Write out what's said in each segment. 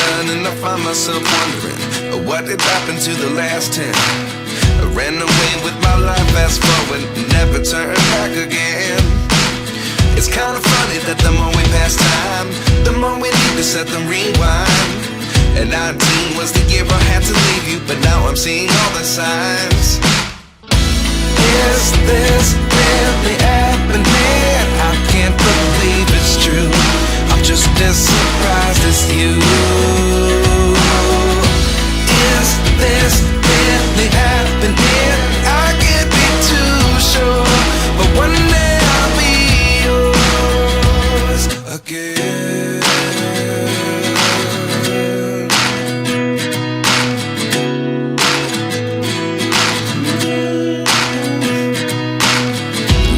29 and I find myself wondering, what did happen to the last 10? I ran away with my life, fast forward, never turn back again. It's kind of funny that the more we pass time, the more we need to set the rewind. And 19 was the year I had to leave you, but now I'm seeing all the signs. Is this really happening? I can't believe it's true. I'm just as surprised as you. Is this really happening? I can't be too sure, but one day I'll be yours again.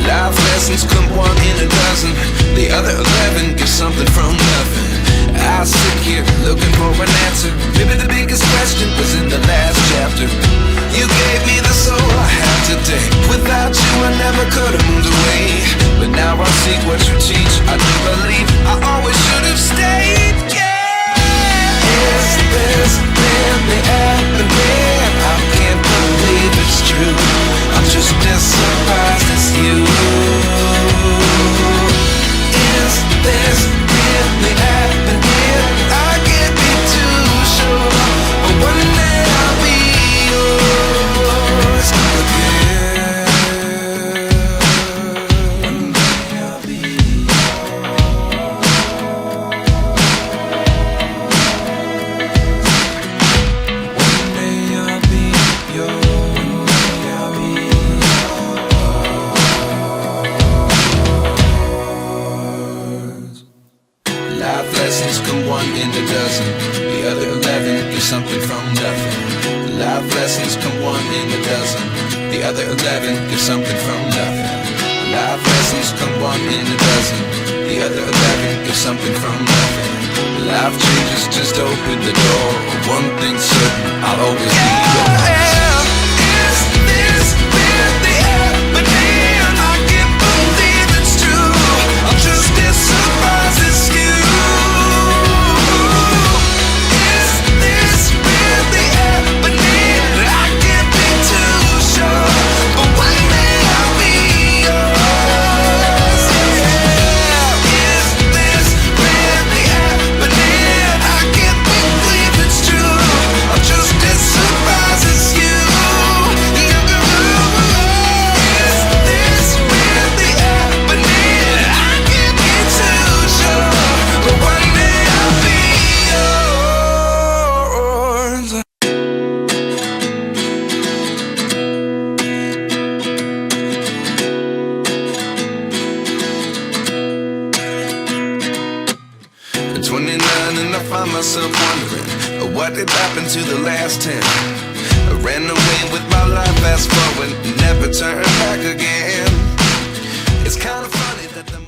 Life lessons come one in a dozen, the other 11 give something from nothing. I sit here looking for an answer. Maybe the biggest question was in the last chapter. You gave me the soul I have today. Without you I never could have moved away, but now I see what you teach. I do believe I always should have stayed. Yeah. Is this really happening? I can't believe it's true. I'm just as surprised as you. Is this really happening? I can't be too sure, but one day I'll be yours again. One day I'll be yours. One day I'll be yours. I'll be yours. Life lessons come one in a dozen, the other 11 give something from nothing. Life lessons come one in a dozen, the other 11 give something from nothing. Life lessons come one in a dozen, the other 11 give something from nothing. Life changes just open the door. One thing's certain, I'll always be yours. Is this really happening? I can't believe it's true. I'm just as surprised as you. Is this really happening? I can't be too sure, but one day I'll be yours. Yeah. Is this really happening? I can't believe it's true. I'm just as surprised as you. Is this really happening? I can't be too sure, but one day I'll be yours. At 29 and I find myself wondering, what did happen to the last 10? I ran away with my life, fast forward, never turn back again. It's kind of funny that the